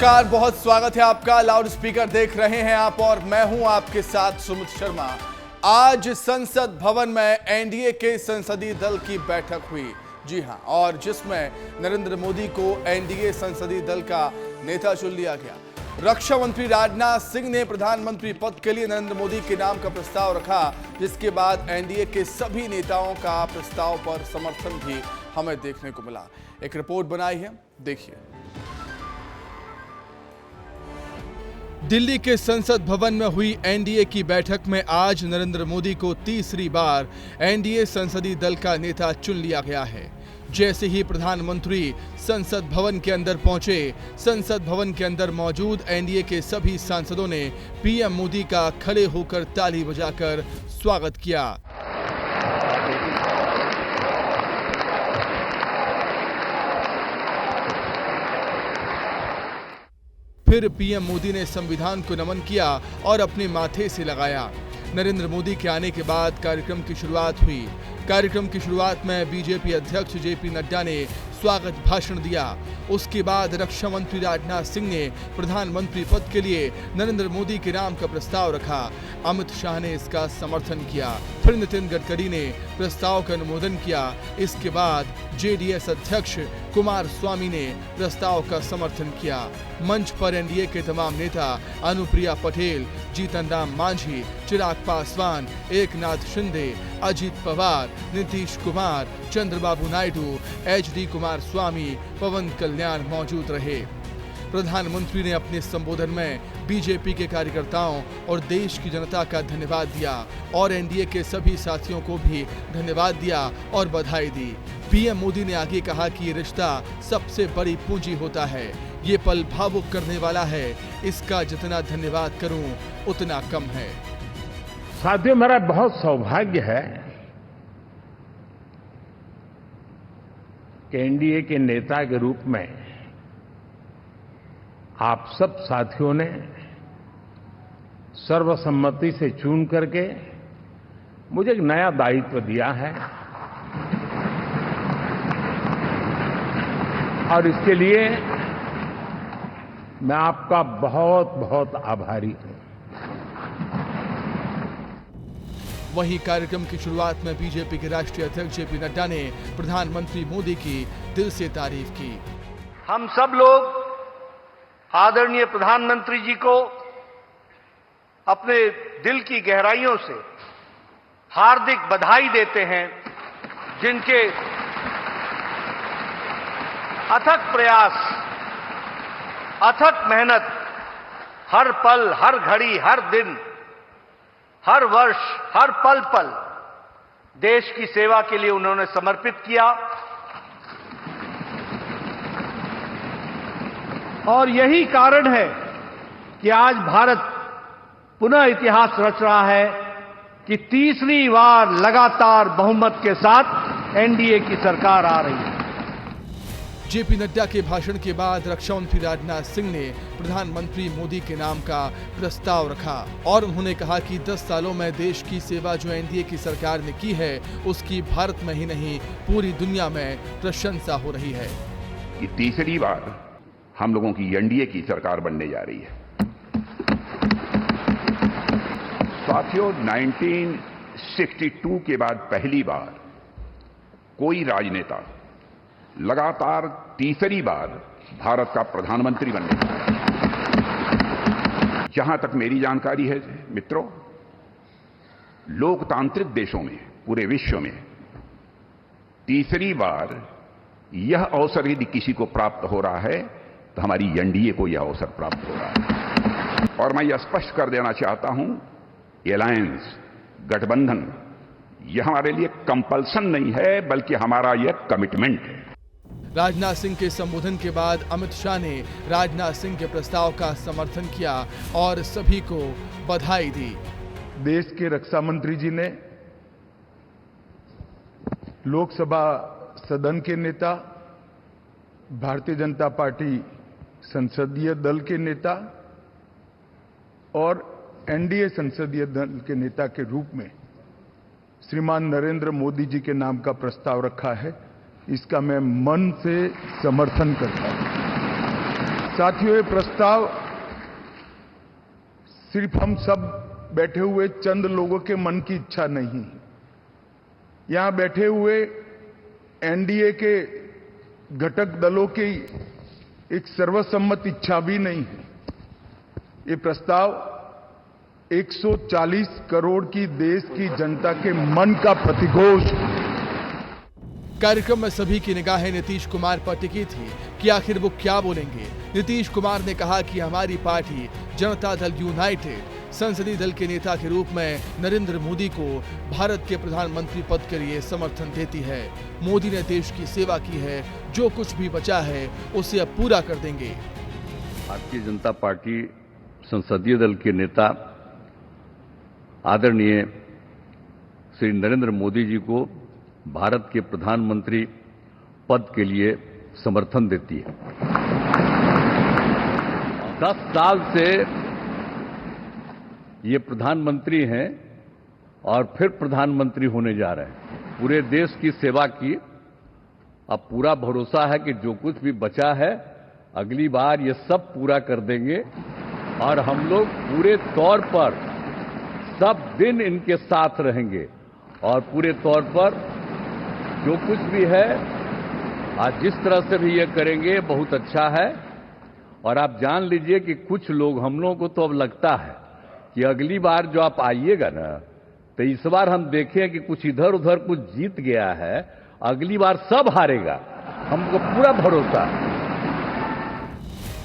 नमस्कार, बहुत स्वागत है आपका। लाउड स्पीकर देख रहे हैं आप और मैं हूं आपके साथ सुमित शर्मा। आज संसद भवन में एनडीए के संसदीय दल की बैठक हुई, जी हां, और जिसमें नरेंद्र मोदी को एनडीए संसदीय दल का नेता चुन लिया गया। रक्षा मंत्री राजनाथ सिंह ने प्रधानमंत्री पद के लिए नरेंद्र मोदी के नाम का प्रस्ताव रखा, जिसके बाद एनडीए के सभी नेताओं का प्रस्ताव पर समर्थन भी हमें देखने को मिला। एक रिपोर्ट बनाई है, देखिए। दिल्ली के संसद भवन में हुई एनडीए की बैठक में आज नरेंद्र मोदी को तीसरी बार एनडीए संसदीय दल का नेता चुन लिया गया है। जैसे ही प्रधानमंत्री संसद भवन के अंदर पहुंचे, संसद भवन के अंदर मौजूद एनडीए के सभी सांसदों ने पीएम मोदी का खड़े होकर ताली बजाकर स्वागत किया। फिर पीएम मोदी ने संविधान को नमन किया और अपने माथे से लगाया। नरेंद्र मोदी के आने के बाद कार्यक्रम की शुरुआत हुई। कार्यक्रम की शुरुआत में बीजेपी अध्यक्ष जेपी नड्डा ने स्वागत भाषण दिया। उसके बाद रक्षा मंत्री राजनाथ सिंह ने प्रधानमंत्री पद के लिए नरेंद्र मोदी के नाम का प्रस्ताव रखा। अमित शाह ने इसका समर्थन किया। फिर नितिन गडकरी ने प्रस्ताव का अनुमोदन किया। इसके बाद जेडीएस अध्यक्ष कुमार स्वामी ने प्रस्ताव का समर्थन किया। मंच पर एनडीए के तमाम नेता अनुप्रिया पटेल, जीतन राम मांझी, चिराग पासवान, एकनाथ शिंदे, अजित पवार, नीतीश कुमार, चंद्रबाबू नायडू, एचडी कुमार स्वामी, पवन कल्याण मौजूद रहे। प्रधानमंत्री ने अपने संबोधन में बीजेपी के कार्यकर्ताओं और देश की जनता का धन्यवाद दिया और एनडीए के सभी साथियों को भी धन्यवाद दिया और बधाई दी। पीएम मोदी ने आगे कहा कि ये रिश्ता सबसे बड़ी पूंजी होता है। ये पल भावुक करने वाला है। इसका जितना धन्यवाद करूं उतना कम है। साथियों, मेरा बहुत सौभाग्य है कि एनडीए के नेता के रूप में आप सब साथियों ने सर्वसम्मति से चुन करके मुझे एक नया दायित्व दिया है और इसके लिए मैं आपका बहुत बहुत आभारी हूं। वहीं कार्यक्रम की शुरुआत में बीजेपी के राष्ट्रीय अध्यक्ष जेपी नड्डा ने प्रधानमंत्री मोदी की दिल से तारीफ की। हम सब लोग आदरणीय प्रधानमंत्री जी को अपने दिल की गहराइयों से हार्दिक बधाई देते हैं, जिनके अथक प्रयास, अथक मेहनत हर पल, हर घड़ी, हर दिन, हर वर्ष, हर पल पल देश की सेवा के लिए उन्होंने समर्पित किया। और यही कारण है कि आज भारत पुनः इतिहास रच रहा है कि तीसरी बार लगातार बहुमत के साथ एनडीए की सरकार आ रही है। जेपी नड्डा के भाषण के बाद रक्षा मंत्री राजनाथ सिंह ने प्रधानमंत्री मोदी के नाम का प्रस्ताव रखा और उन्होंने कहा कि 10 सालों में देश की सेवा जो एनडीए की सरकार ने की है, उसकी भारत में ही नहीं पूरी दुनिया में प्रशंसा हो रही है। कि तीसरी बार हम लोगों की एनडीए की सरकार बनने जा रही है। साथियों, 1962 के बाद पहली बार कोई राजनेता लगातार तीसरी बार भारत का प्रधानमंत्री बनने जा रहा है। जहां तक मेरी जानकारी है मित्रों, लोकतांत्रिक देशों में, पूरे विश्व में तीसरी बार यह अवसर यदि किसी को प्राप्त हो रहा है तो हमारी एनडीए को यह अवसर प्राप्त हो रहा है। और मैं यह स्पष्ट कर देना चाहता हूं, एलायंस, गठबंधन, यह हमारे लिए कंपल्सन नहीं है, बल्कि हमारा यह कमिटमेंट है। राजनाथ सिंह के संबोधन के बाद अमित शाह ने राजनाथ सिंह के प्रस्ताव का समर्थन किया और सभी को बधाई दी। देश के रक्षा मंत्री जी ने, लोकसभा सदन के नेता, भारतीय जनता पार्टी संसदीय दल के नेता और एनडीए संसदीय दल के नेता के रूप में श्रीमान नरेंद्र मोदी जी के नाम का प्रस्ताव रखा है। इसका मैं मन से समर्थन करता हूं। साथियों, ये प्रस्ताव सिर्फ हम सब बैठे हुए चंद लोगों के मन की इच्छा नहीं, यहां बैठे हुए एनडीए के घटक दलों की एक सर्वसम्मत इच्छा भी नहीं है। ये प्रस्ताव 140 करोड़ की देश की जनता के मन का प्रतिघोष। कार्यक्रम में सभी की निगाहें नीतीश कुमार पर टिकी थी कि आखिर वो क्या बोलेंगे। नीतीश कुमार ने कहा कि हमारी पार्टी जनता दल यूनाइटेड संसदीय दल के नेता के रूप में नरेंद्र मोदी को भारत के प्रधानमंत्री पद के लिए समर्थन देती है। मोदी ने देश की सेवा की है, जो कुछ भी बचा है उसे अब पूरा कर देंगे। भारतीय जनता पार्टी संसदीय दल के नेता आदरणीय श्री नरेंद्र मोदी जी को भारत के प्रधानमंत्री पद के लिए समर्थन देती है। 10 साल से ये प्रधानमंत्री हैं और फिर प्रधानमंत्री होने जा रहे हैं। पूरे देश की सेवा की। अब पूरा भरोसा है कि जो कुछ भी बचा है अगली बार ये सब पूरा कर देंगे और हम लोग पूरे तौर पर सब दिन इनके साथ रहेंगे और पूरे तौर पर जो कुछ भी है आज जिस तरह से भी ये करेंगे बहुत अच्छा है। और आप जान लीजिए कि कुछ लोग, हम लोगों को तो अब लगता है कि अगली बार जो आप आइएगा ना, तो इस बार हम देखें कि कुछ इधर उधर कुछ जीत गया है, अगली बार सब हारेगा, हमको पूरा भरोसा है।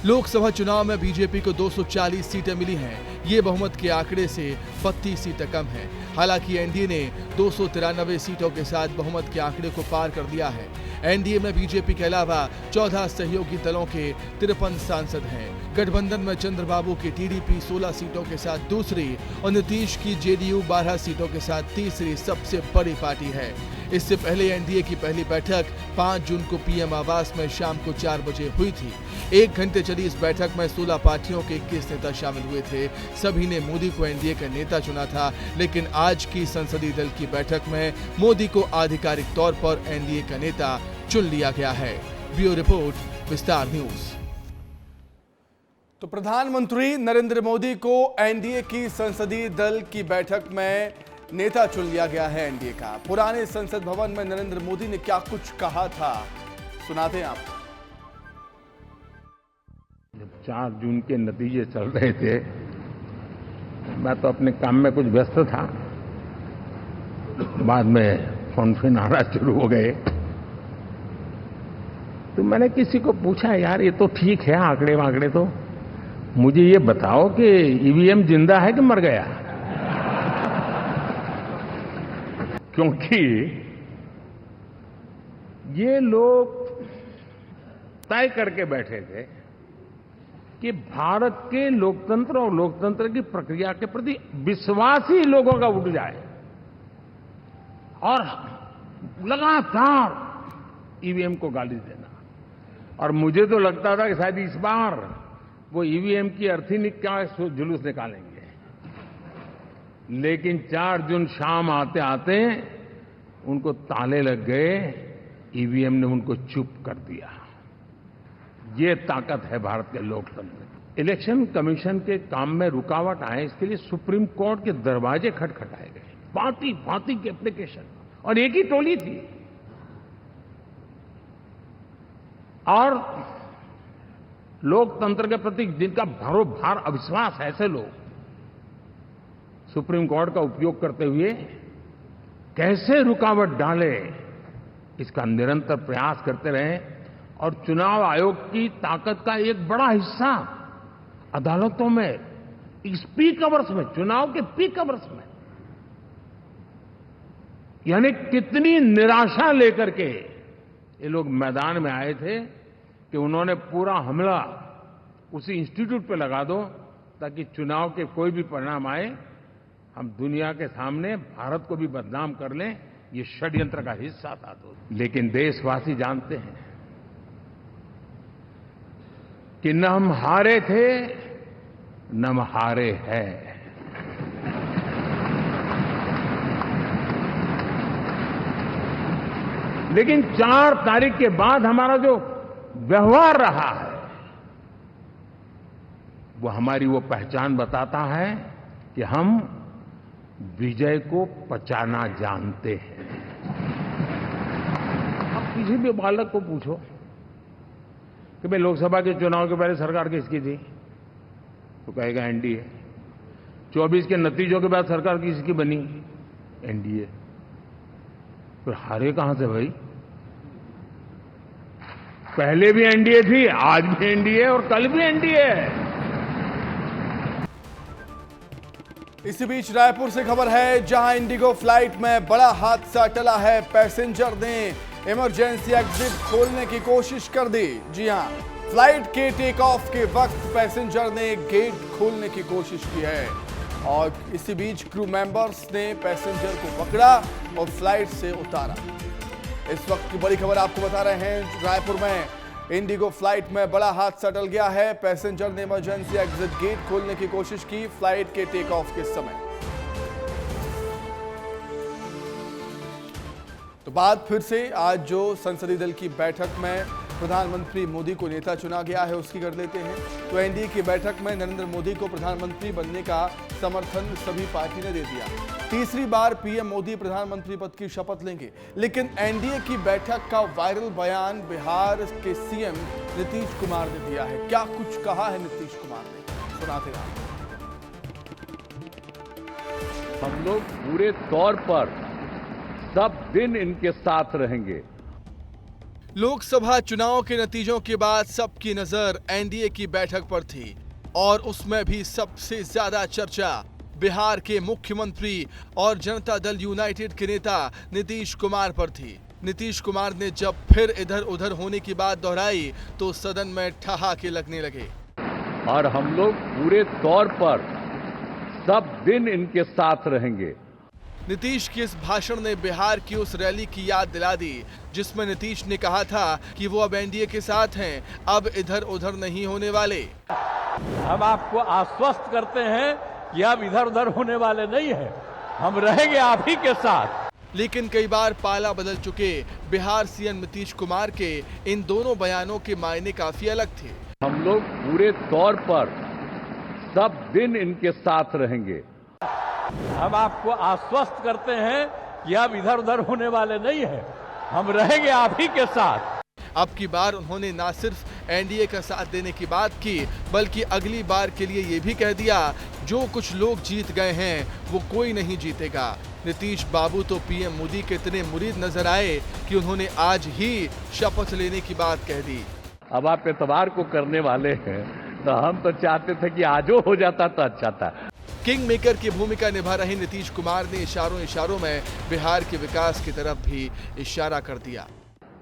लोकसभा चुनाव में बीजेपी को 240 सीटें मिली हैं। ये बहुमत के आंकड़े से 32 सीटें कम हैं। हालांकि एनडीए ने 293 सीटों के साथ बहुमत के आंकड़े को पार कर दिया है। एनडीए में बीजेपी के अलावा 14 सहयोगी दलों के 53 सांसद हैं। गठबंधन में चंद्रबाबू की टीडीपी 16 सीटों के साथ दूसरी और नीतीश की जेडीयू 12 सीटों के साथ तीसरी सबसे बड़ी पार्टी है। इससे पहले एनडीए की पहली बैठक 5 जून को पीएम आवास में शाम को 4 बजे हुई थी। 1 घंटे चली इस बैठक में 16 पार्टियों के 21 नेता शामिल हुए थे। सभी ने मोदी को एनडीए का नेता चुना था, लेकिन आज की संसदीय दल की बैठक में मोदी को आधिकारिक तौर पर एनडीए का नेता चुन लिया गया है। ब्यूरो रिपोर्ट, विस्तार न्यूज। तो प्रधानमंत्री नरेंद्र मोदी को एनडीए की संसदीय दल की बैठक में नेता चुन लिया गया है एनडीए का। पुराने संसद भवन में नरेंद्र मोदी ने क्या कुछ कहा था, सुनाते हैं आपको। जब 4 जून के नतीजे चल रहे थे, मैं तो अपने काम में कुछ व्यस्त था। बाद में फोन आना शुरू हो गए, तो मैंने किसी को पूछा, यार ये तो ठीक है आंकड़े वांकड़े, तो मुझे ये बताओ कि ईवीएम जिंदा है कि मर गया? क्योंकि ये लोग तय करके बैठे थे कि भारत के लोकतंत्र और लोकतंत्र की प्रक्रिया के प्रति विश्वास ही लोगों का उठ जाए, और लगातार ईवीएम को गाली देना। और मुझे तो लगता था कि शायद इस बार वो ईवीएम की अर्थी क्या जुलूस निकालेंगे, लेकिन 4 जून शाम आते आते उनको ताले लग गए, ईवीएम ने उनको चुप कर दिया। ये ताकत है भारत के लोकतंत्र। इलेक्शन कमीशन के काम में रुकावट आए, इसके लिए सुप्रीम कोर्ट के दरवाजे खटखटाए गए, भांति भांति की एप्लीकेशन, और एक ही टोली थी। और लोकतंत्र के प्रति जिनका भरोभार अविश्वास है, ऐसे लोग सुप्रीम कोर्ट का उपयोग करते हुए कैसे रुकावट डाले, इसका निरंतर प्रयास करते रहे। और चुनाव आयोग की ताकत का एक बड़ा हिस्सा अदालतों में, इस पीक आवर्स में, चुनाव के पीक आवर्स में, यानी कितनी निराशा लेकर के ये लोग मैदान में आए थे कि उन्होंने पूरा हमला उसी इंस्टीट्यूट पे लगा दो, ताकि चुनाव के कोई भी परिणाम आए हम दुनिया के सामने भारत को भी बदनाम कर लें। ये षड्यंत्र का हिस्सा था। लेकिन देशवासी जानते हैं कि न हम हारे थे न हम हारे हैं। लेकिन 4 तारीख के बाद हमारा जो व्यवहार रहा है, वो हमारी वो पहचान बताता है कि हम विजय को पचाना जानते हैं। आप किसी भी बालक को पूछो कि भाई लोकसभा के चुनाव के पहले सरकार किसकी थी, तो कहेगा एनडीए। 24 के नतीजों के बाद सरकार किसकी बनी, एनडीए। फिर हारे कहां से भाई? पहले भी एनडीए थी, आज भी एनडीए और कल भी एनडीए है। इसी बीच रायपुर से खबर है, जहां इंडिगो फ्लाइट में बड़ा हादसा टला है। पैसेंजर ने इमरजेंसी एग्जिट खोलने की कोशिश कर दी। जी हां, फ्लाइट के टेक ऑफ के वक्त पैसेंजर ने गेट खोलने की कोशिश की है और इसी बीच क्रू मेंबर्स ने पैसेंजर को पकड़ा और फ्लाइट से उतारा। इस वक्त की बड़ी खबर आपको बता रहे हैं, रायपुर में इंडिगो फ्लाइट में बड़ा हादसा टल गया है। पैसेंजर ने इमरजेंसी एग्जिट गेट खोलने की कोशिश की फ्लाइट के टेक ऑफ के समय। तो बात फिर से आज जो संसदीय दल की बैठक में प्रधानमंत्री मोदी को नेता चुना गया है उसकी कर लेते हैं। तो एनडीए की बैठक में नरेंद्र मोदी को प्रधानमंत्री बनने का समर्थन सभी पार्टी ने दे दिया। तीसरी बार पीएम मोदी प्रधानमंत्री पद की शपथ लेंगे। लेकिन एनडीए की बैठक का वायरल बयान बिहार के सीएम नीतीश कुमार ने दिया है। क्या कुछ कहा है नीतीश कुमार ने, सुनाते हैं। हम लोग पूरे तौर पर सब दिन इनके साथ रहेंगे। लोकसभा चुनाव के नतीजों के बाद सबकी नजर एनडीए की बैठक पर थी और उसमें भी सबसे ज्यादा चर्चा बिहार के मुख्यमंत्री और जनता दल यूनाइटेड के नेता नीतीश कुमार पर थी। नीतीश कुमार ने जब फिर इधर उधर होने की बात दोहराई तो सदन में ठहाके लगने लगे। और हम लोग पूरे तौर पर सब दिन इनके साथ रहेंगे। नीतीश के इस भाषण ने बिहार की उस रैली की याद दिला दी जिसमें नीतीश ने कहा था कि वो अब एनडीए के साथ हैं, अब इधर उधर नहीं होने वाले। हम आपको आश्वस्त करते हैं कि अब इधर उधर होने वाले नहीं हैं, हम रहेंगे आप ही के साथ। लेकिन कई बार पाला बदल चुके बिहार सीएम नीतीश कुमार के इन दोनों बयानों के मायने काफी अलग थे। हम लोग पूरे तौर पर सब दिन इनके साथ रहेंगे। हम आपको आश्वस्त करते हैं कि अब इधर उधर होने वाले नहीं हैं, हम रहेंगे आप ही के साथ। अब की बार उन्होंने न सिर्फ एनडीए का साथ देने की बात की बल्कि अगली बार के लिए ये भी कह दिया, जो कुछ लोग जीत गए हैं वो कोई नहीं जीतेगा। नीतीश बाबू तो पीएम मोदी के इतने मुरीद नजर आए कि उन्होंने आज ही शपथ लेने की बात कह दी। अब आप एतवार को करने वाले हैं तो हम तो चाहते थे कि आजो हो जाता तो अच्छा था। किंग मेकर की भूमिका निभा रहे नीतीश कुमार ने इशारों में बिहार के विकास की तरफ भी इशारा कर दिया।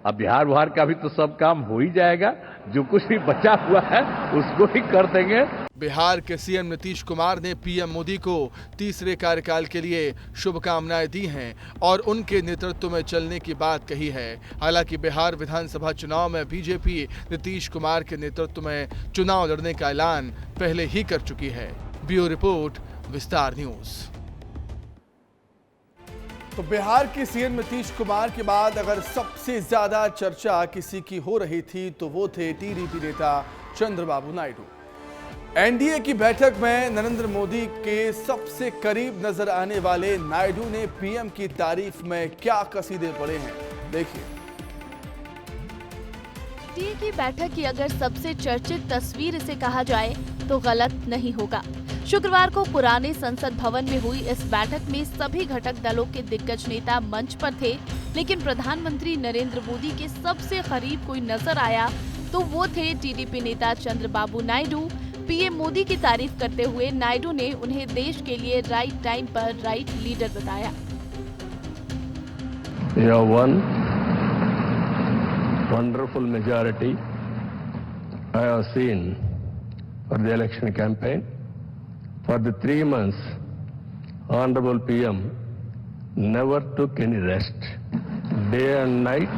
अब बिहार का भी तो सब काम हो ही जाएगा, जो कुछ भी बचा हुआ है उसको ही कर देंगे। बिहार के सीएम नीतीश कुमार ने पीएम मोदी को तीसरे कार्यकाल के लिए शुभकामनाएं दी हैं और उनके नेतृत्व में चलने की बात कही है। हालांकि बिहार विधानसभा चुनाव में बीजेपी नीतीश कुमार के नेतृत्व में चुनाव लड़ने का ऐलान पहले ही कर चुकी है। ब्यूरो रिपोर्ट, विस्तार न्यूज। तो बिहार के सीएम नीतीश कुमार के बाद अगर सबसे ज्यादा चर्चा किसी की हो रही थी तो वो थे टीडीपी नेता चंद्रबाबू नायडू। एनडीए की बैठक में नरेंद्र मोदी के सबसे करीब नजर आने वाले नायडू ने पीएम की तारीफ में क्या कसीदे पड़े हैं, देखिए। एनडीए की बैठक की अगर सबसे चर्चित तस्वीर इसे कहा जाए तो गलत नहीं होगा। शुक्रवार को पुराने संसद भवन में हुई इस बैठक में सभी घटक दलों के दिग्गज नेता मंच पर थे, लेकिन प्रधानमंत्री नरेंद्र मोदी के सबसे करीब कोई नजर आया तो वो थे टीडीपी नेता चंद्रबाबू नायडू। पीएम मोदी की तारीफ करते हुए नायडू ने उन्हें देश के लिए राइट टाइम पर राइट लीडर बताया। You have won wonderful majority I have seen for the election campaign. For the 3 months, Honorable PM never took any rest. Day and night,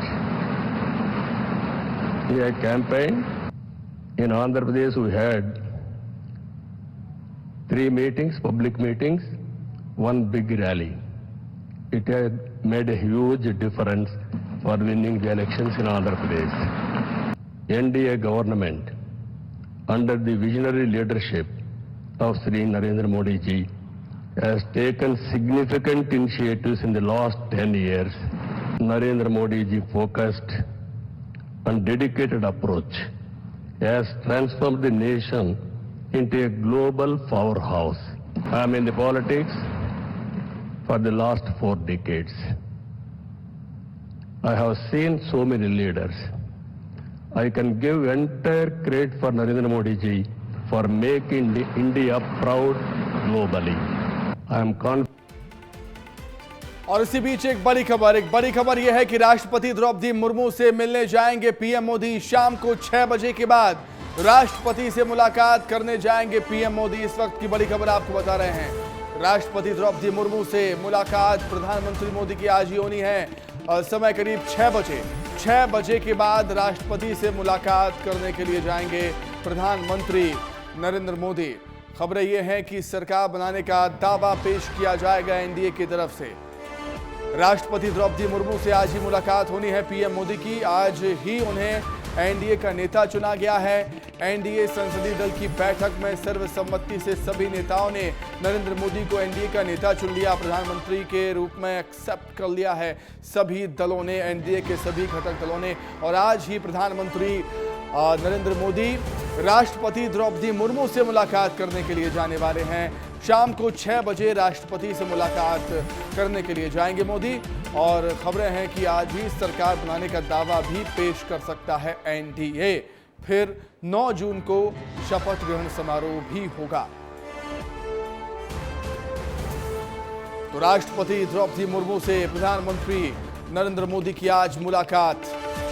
he had campaigned. In Andhra Pradesh, we had 3 meetings, public meetings, 1 big rally. It had made a huge difference for winning the elections in Andhra Pradesh. NDA government under the visionary leadership of Sri Narendra Modi ji, has taken significant initiatives in the last 10 years. Narendra Modi ji focused and dedicated approach has transformed the nation into a global powerhouse. I am in the politics for the last 4 decades. I have seen so many leaders. I can give entire credit for Narendra Modi ji for making India proud globally. I am confident. और इसी बीच एक बड़ी खबर यह है कि राष्ट्रपति द्रौपदी मुर्मू से मिलने जाएंगे पीएम मोदी। शाम को 6 बजे के बाद राष्ट्रपति से मुलाकात करने जाएंगे पीएम मोदी। इस वक्त की बड़ी खबर आपको बता रहे हैं। राष्ट्रपति द्रौपदी मुर्मू से मुलाकात प्रधानमंत्री मोदी की आज ही होनी है और समय करीब 6 बजे। 6 बजे के बाद राष्ट्रपति से मुलाकात करने के लिए जाएंगे प्रधानमंत्री नरेंद्र मोदी। खबरें ये हैं कि सरकार बनाने का दावा पेश किया जाएगा एनडीए की तरफ से। राष्ट्रपति द्रौपदी मुर्मू से आज ही मुलाकात होनी है पीएम मोदी की। आज ही उन्हें एनडीए का नेता चुना गया है। एनडीए संसदीय दल की बैठक में सर्वसम्मति से सभी नेताओं ने नरेंद्र मोदी को एनडीए का नेता चुन लिया, प्रधानमंत्री के रूप में एक्सेप्ट कर लिया है सभी दलों ने, एनडीए के सभी घटक दलों ने। और आज ही प्रधानमंत्री नरेंद्र मोदी राष्ट्रपति द्रौपदी मुर्मू से मुलाकात करने के लिए जाने वाले हैं। शाम को 6 बजे राष्ट्रपति से मुलाकात करने के लिए जाएंगे मोदी। और खबरें हैं कि आज ही सरकार बनाने का दावा भी पेश कर सकता है एनडीए। फिर 9 जून को शपथ ग्रहण समारोह भी होगा। तो राष्ट्रपति द्रौपदी मुर्मू से प्रधानमंत्री नरेंद्र मोदी की आज मुलाकात।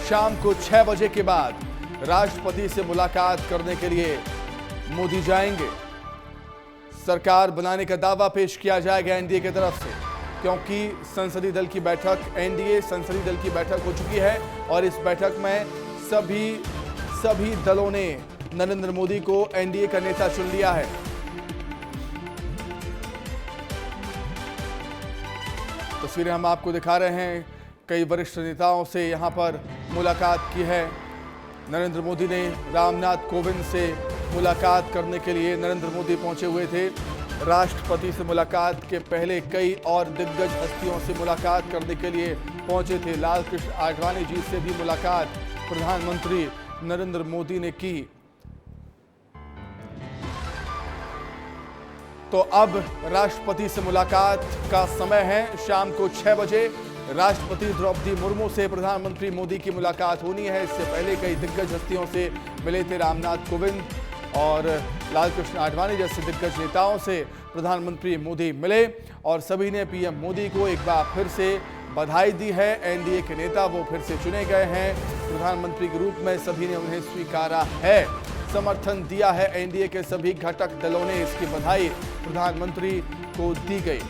शाम को 6 बजे के बाद राष्ट्रपति से मुलाकात करने के लिए मोदी जाएंगे। सरकार बनाने का दावा पेश किया जाएगा एनडीए की तरफ से, क्योंकि संसदीय दल की बैठक, एनडीए संसदीय दल की बैठक हो चुकी है और इस बैठक में सभी दलों ने नरेंद्र मोदी को एनडीए का नेता चुन लिया है। तस्वीरें हम आपको दिखा रहे हैं। कई वरिष्ठ नेताओं से यहां पर मुलाकात की है। नरेंद्र मोदी ने रामनाथ कोविंद से मुलाकात करने के लिए नरेंद्र मोदी पहुंचे हुए थे। राष्ट्रपति से मुलाकात के पहले कई और दिग्गज हस्तियों से मुलाकात करने के लिए पहुंचे थे। लाल कृष्ण आडवाणी जी से भी मुलाकात प्रधानमंत्री नरेंद्र मोदी ने की। तो अब राष्ट्रपति से मुलाकात का समय है। शाम को 6 बजे राष्ट्रपति द्रौपदी मुर्मू से प्रधानमंत्री मोदी की मुलाकात होनी है। इससे पहले कई दिग्गज हस्तियों से मिले थे। रामनाथ कोविंद और लाल कृष्ण आडवाणी जैसे दिग्गज नेताओं से प्रधानमंत्री मोदी मिले और सभी ने पीएम मोदी को एक बार फिर से बधाई दी है। एनडीए के नेता वो फिर से चुने गए हैं प्रधानमंत्री के रूप में। सभी ने उन्हें स्वीकारा है, समर्थन दिया है। एनडीए के सभी घटक दलों ने इसकी बधाई प्रधानमंत्री को दी गई।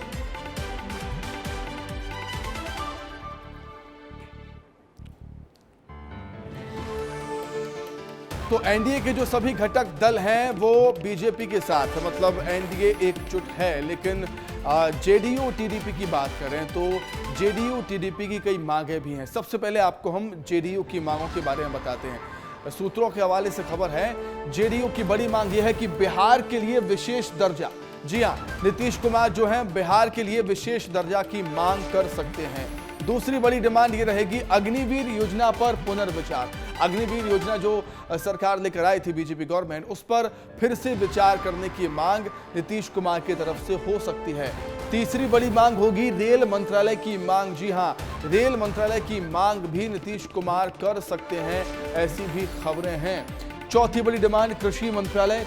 तो एनडीए के जो सभी घटक दल हैं वो बीजेपी के साथ, मतलब एनडीए एकजुट है। लेकिन जेडीयू टीडीपी की बात करें तो जेडीयू टीडीपी की कई मांगें भी हैं। सबसे पहले आपको हम जेडीयू की मांगों के बारे में बताते हैं। सूत्रों के हवाले से खबर है, जेडीयू की बड़ी मांग यह है कि बिहार के लिए विशेष दर्जा। जी हां, नीतीश कुमार जो हैं बिहार के लिए विशेष दर्जा की मांग कर सकते हैं। दूसरी बड़ी डिमांड ये रहेगी अग्निवीर योजना पर पुनर्विचार। अग्निवीर योजना जो सरकार लेकर आई थी बीजेपी गवर्नमेंट, उस पर फिर से विचार करने की मांग नीतीश कुमार की तरफ से हो सकती है। तीसरी बड़ी मांग होगी रेल मंत्रालय की मांग। जी हां, रेल मंत्रालय की मांग भी नीतीश कुमार कर सकते हैं, ऐसी भी खबरें हैं। चौथी बड़ी डिमांड कृषि मंत्रालय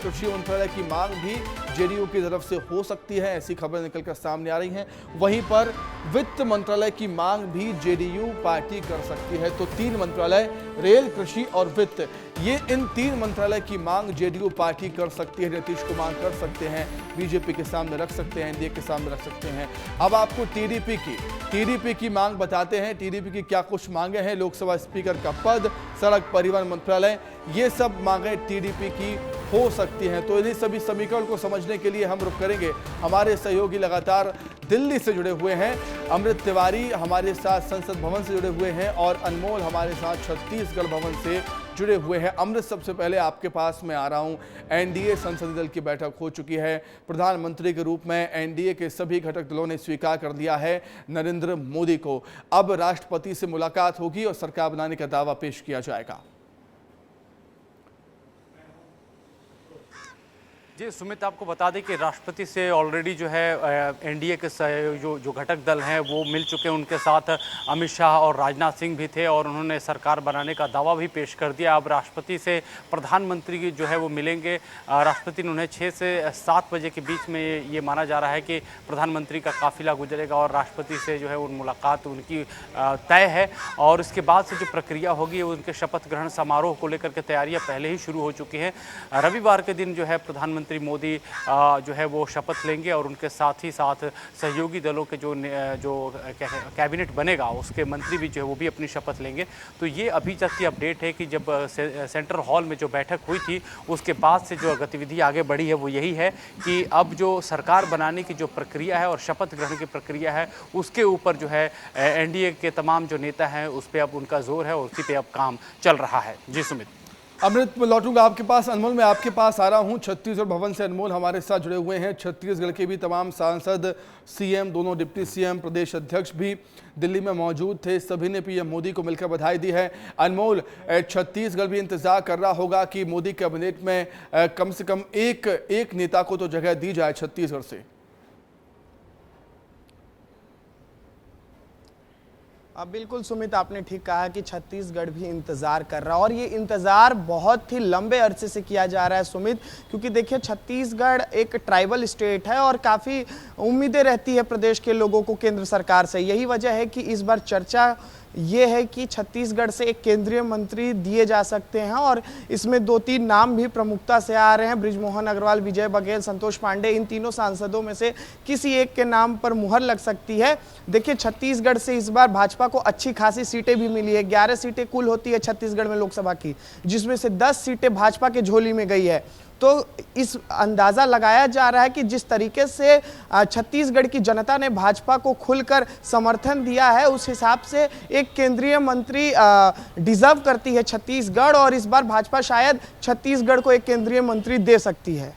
की मांग भी जेडीयू की तरफ से हो सकती है, ऐसी खबरें निकलकर सामने आ रही हैं। वहीं पर वित्त मंत्रालय की मांग भी जेडीयू पार्टी कर सकती है। तो 3 मंत्रालय, रेल, कृषि और वित्त, ये इन 3 मंत्रालय की मांग जेडीयू पार्टी कर सकती है, नीतीश कुमार कर सकते हैं, बीजेपी के सामने रख सकते हैं, एनडीए के सामने रख सकते हैं। अब आपको टीडीपी की मांग बताते हैं। टीडीपी की क्या कुछ मांगे हैं? लोकसभा स्पीकर का पद, सड़क परिवहन मंत्रालय, ये सब मांगे टीडीपी की हो सकती हैं। तो इन्हीं सभी समीकरण को समझने के लिए हम रुक करेंगे। हमारे सहयोगी लगातार दिल्ली से जुड़े हुए हैं। अमृत तिवारी हमारे साथ संसद भवन से जुड़े हुए हैं और अनमोल हमारे साथ छत्तीसगढ़ भवन से जुड़े हुए हैं। अमृत, सबसे पहले आपके पास मैं आ रहा हूं। एनडीए संसदीय दल की बैठक हो चुकी है। प्रधानमंत्री के रूप में एनडीए के सभी घटक दलों ने स्वीकार कर लिया है नरेंद्र मोदी को। अब राष्ट्रपति से मुलाकात होगी और सरकार बनाने का दावा पेश किया जाएगा। जी सुमित, आपको बता दें कि राष्ट्रपति से ऑलरेडी जो है एनडीए के जो घटक दल हैं वो मिल चुके हैं। उनके साथ अमित शाह और राजनाथ सिंह भी थे और उन्होंने सरकार बनाने का दावा भी पेश कर दिया। अब राष्ट्रपति से प्रधानमंत्री जो है वो मिलेंगे। राष्ट्रपति ने उन्हें 6 से 7 बजे के बीच में ये माना जा रहा है कि प्रधानमंत्री का काफिला गुजरेगा और राष्ट्रपति से जो है उन मुलाकात उनकी तय है। और इसके बाद से जो प्रक्रिया होगी उनके शपथ ग्रहण समारोह को लेकर के तैयारियाँ पहले ही शुरू हो चुकी हैं। रविवार के दिन जो है प्रधानमंत्री मोदी जो है वो शपथ लेंगे और उनके साथ ही साथ सहयोगी दलों के जो कैबिनेट बनेगा उसके मंत्री भी जो है वो भी अपनी शपथ लेंगे। तो ये अभी तक की अपडेट है कि जब सेंट्रल हॉल में जो बैठक हुई थी उसके बाद से जो गतिविधि आगे बढ़ी है वो यही है कि अब जो सरकार बनाने की जो प्रक्रिया है और शपथ ग्रहण की प्रक्रिया है उसके ऊपर जो है एनडीए के तमाम जो नेता हैं उस पर अब उनका जोर है और उसी पे अब काम चल रहा है। जी सुमित। अमृत, मैं लौटूंगा आपके पास। अनमोल, मैं आपके पास आ रहा हूं। छत्तीसगढ़ भवन से अनमोल हमारे साथ जुड़े हुए हैं। छत्तीसगढ़ के भी तमाम सांसद, सीएम, दोनों डिप्टी सीएम, प्रदेश अध्यक्ष भी दिल्ली में मौजूद थे। सभी ने पीएम मोदी को मिलकर बधाई दी है। अनमोल, छत्तीसगढ़ भी इंतजार कर रहा होगा कि मोदी कैबिनेट में कम से कम एक नेता को तो जगह दी जाए छत्तीसगढ़ से। बिल्कुल सुमित, आपने ठीक कहा कि छत्तीसगढ़ भी इंतजार कर रहा है और ये इंतजार बहुत ही लंबे अरसे से किया जा रहा है सुमित, क्योंकि देखिए छत्तीसगढ़ एक ट्राइबल स्टेट है और काफ़ी उम्मीदें रहती है प्रदेश के लोगों को केंद्र सरकार से। यही वजह है कि इस बार चर्चा ये है कि छत्तीसगढ़ से एक केंद्रीय मंत्री दिए जा सकते हैं और इसमें 2-3 नाम भी प्रमुखता से आ रहे हैं। बृजमोहन अग्रवाल, विजय बघेल, संतोष पांडे, इन तीनों सांसदों में से किसी एक के नाम पर मुहर लग सकती है। देखिए छत्तीसगढ़ से इस बार भाजपा को अच्छी खासी सीटें भी मिली है। 11 सीटें कुल होती है छत्तीसगढ़ में लोकसभा की, जिसमें से 10 सीटें भाजपा के झोली में गई है। तो इस अंदाजा लगाया जा रहा है कि जिस तरीके से छत्तीसगढ़ की जनता ने भाजपा को खुलकर समर्थन दिया है उस हिसाब से एक केंद्रीय मंत्री डिजर्व करती है छत्तीसगढ़ और इस बार भाजपा शायद छत्तीसगढ़ को एक केंद्रीय मंत्री दे सकती है।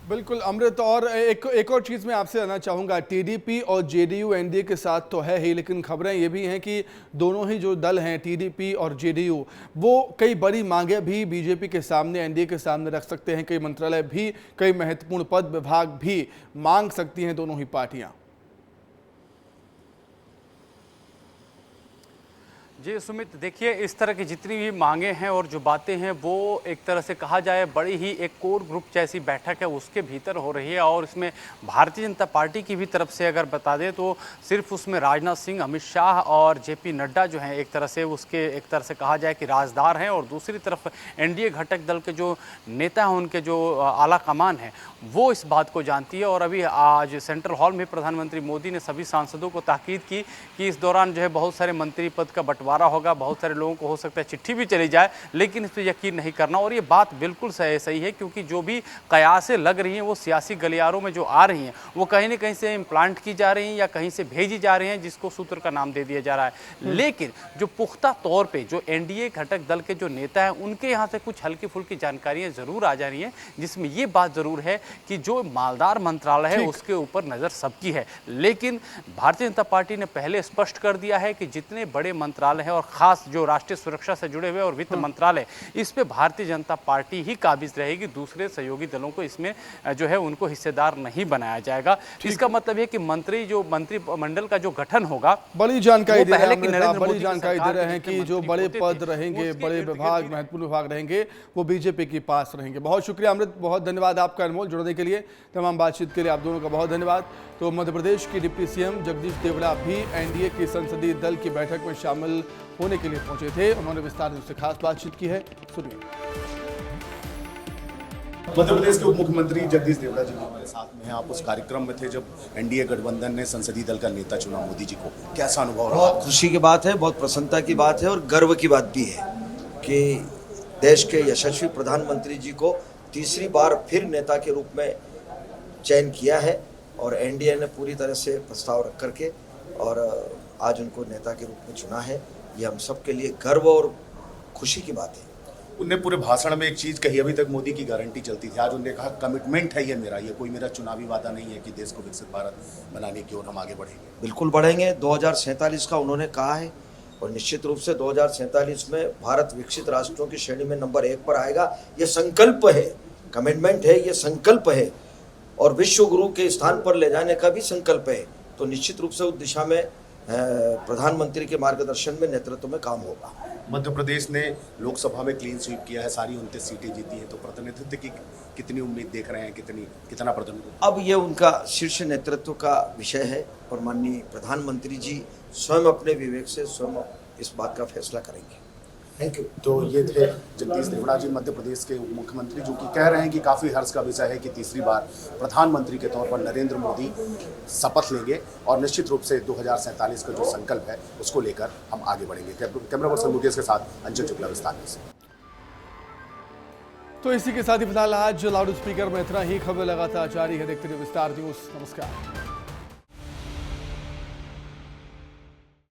बिल्कुल अमृत, और एक और चीज़ मैं आपसे जानना चाहूँगा। टीडीपी और जेडीयू एनडीए के साथ तो है ही, लेकिन खबरें ये भी हैं कि दोनों ही जो दल हैं टीडीपी और जेडीयू वो कई बड़ी मांगे भी बीजेपी के सामने, एनडीए के सामने रख सकते हैं। कई मंत्रालय भी, कई महत्वपूर्ण पद विभाग भी मांग सकती हैं दोनों ही पार्टियाँ। जी सुमित, देखिए इस तरह की जितनी भी मांगे हैं और जो बातें हैं वो एक तरह से कहा जाए बड़ी ही एक कोर ग्रुप जैसी बैठक है उसके भीतर हो रही है। और इसमें भारतीय जनता पार्टी की भी तरफ से अगर बता दें तो सिर्फ उसमें राजनाथ सिंह, अमित शाह और जेपी नड्डा जो हैं एक तरह से उसके एक तरह से कहा जाए कि राजदार हैं। और दूसरी तरफ एनडीए घटक दल के जो नेता हैं, उनके जो आला कमान है वो इस बात को जानती है। और अभी आज सेंट्रल हॉल में प्रधानमंत्री मोदी ने सभी सांसदों को ताकीद की कि इस दौरान जो है बहुत सारे मंत्री पद का बंटवारा होगा, बहुत सारे लोगों को हो सकता है चिट्ठी भी चली जाए, लेकिन इस पर यकीन नहीं करना। और ये बात बिल्कुल सही है, क्योंकि जो भी कयासें लग रही हैं वो सियासी गलियारों में जो आ रही हैं वो कहीं ना कहीं से इम्प्लांट की जा रही हैं या कहीं से भेजी जा रही हैं, जिसको सूत्र का नाम दे दिया जा रहा है। लेकिन जो पुख्ता तौर पर जो एनडीए घटक दल के जो नेता हैं उनके यहाँ से कुछ हल्की फुल्की जानकारियाँ जरूर आ जा रही हैं, जिसमें ये बात जरूर है कि जो मालदार मंत्रालय है उसके ऊपर नजर सबकी है। लेकिन भारतीय जनता पार्टी ने पहले स्पष्ट कर दिया है कि जितने बड़े मंत्रालय हैं और खास जो राष्ट्रीय सुरक्षा से जुड़े हुए और वित्त मंत्रालय, इस पे भारतीय जनता पार्टी ही काबिज रहेगी। दूसरे सहयोगी दलों को इसमें जो है उनको हिस्सेदार नहीं बनाया जाएगा। इसका मतलब है कि मंत्रिमंडल का जो गठन होगा, बड़ी जानकारी दे रहे हैं कि जो बड़े पद रहेंगे, बड़े विभाग, महत्वपूर्ण विभाग रहेंगे वो बीजेपी के पास रहेंगे। बहुत शुक्रिया अमृत, बहुत धन्यवाद आपका अनमोल जुड़ने के लिए, तमाम बातचीत के लिए आप दोनों का बहुत धन्यवाद। तो मध्य प्रदेश की डिप्टी सीएम जगदीश देवड़ा भी एनडीए की संसदीय दल की बैठक में शामिल होने के लिए पहुंचे थे। उन्होंने विस्तार से खास बातचीत की है, सुनिए। मध्य प्रदेश के उप मुख्यमंत्री जगदीश देवड़ा जी हमारे साथ में हैं। आप उस कार्यक्रम में थे जब एनडीए गठबंधन ने संसदीय दल का नेता चुना मोदी जी को, कैसा अनुभव रहा? बहुत खुशी की बात है, बहुत प्रसन्नता की बात है और गर्व की बात भी है कि देश के यशस्वी प्रधानमंत्री जी को तीसरी बार फिर नेता के रूप में चयन किया है और एनडीए ने पूरी तरह से प्रस्ताव रख करके और आज उनको नेता के रूप में चुना है। ये हम सब के लिए गर्व और खुशी की बात है। उनने पूरे भाषण में एक चीज कही, अभी तक मोदी की गारंटी चलती थी, आज उन्होंने कहा कमिटमेंट है ये मेरा, ये कोई मेरा चुनावी वादा नहीं है कि देश को विकसित भारत बनाने की ओर हम आगे बढ़ेंगे। बिल्कुल बढ़ेंगे। 2047 का उन्होंने कहा है और निश्चित रूप से 2047 में भारत विकसित राष्ट्रों की श्रेणी में नंबर 1 पर आएगा। ये संकल्प है, कमिटमेंट है, ये संकल्प है और विश्व गुरु के स्थान पर ले जाने का भी संकल्प है। तो निश्चित रूप से उस दिशा में प्रधानमंत्री के मार्गदर्शन में, नेतृत्व में काम होगा। मध्य प्रदेश ने लोकसभा में क्लीन स्वीप किया है, सारी 29 सीटें जीती हैं, तो प्रतिनिधित्व की कितनी उम्मीद देख रहे हैं, कितना प्रतिनिधित्व? अब ये उनका शीर्ष नेतृत्व का विषय है और माननीय प्रधानमंत्री जी स्वयं अपने विवेक से स्वयं इस बात का फैसला करेंगे। Thank you. तो ये थे जगदीश देवड़ा जी, मध्य प्रदेश के उप मुख्यमंत्री, जो कि कह रहे हैं कि काफ़ी हर्ष का विषय है कि तीसरी बार प्रधानमंत्री के तौर पर नरेंद्र मोदी शपथ लेंगे और निश्चित रूप से 2047 का जो संकल्प है उसको लेकर हम आगे बढ़ेंगे। कैमरा पर्सन मुकेश के साथ अंचल शुक्ला, विस्तार न्यूज़। तो इसी के साथ ही फिलहाल आज लाउड स्पीकर में इतना ही। खबर लगातार जारी है, देखते रहिए विस्तार न्यूज़। नमस्कार।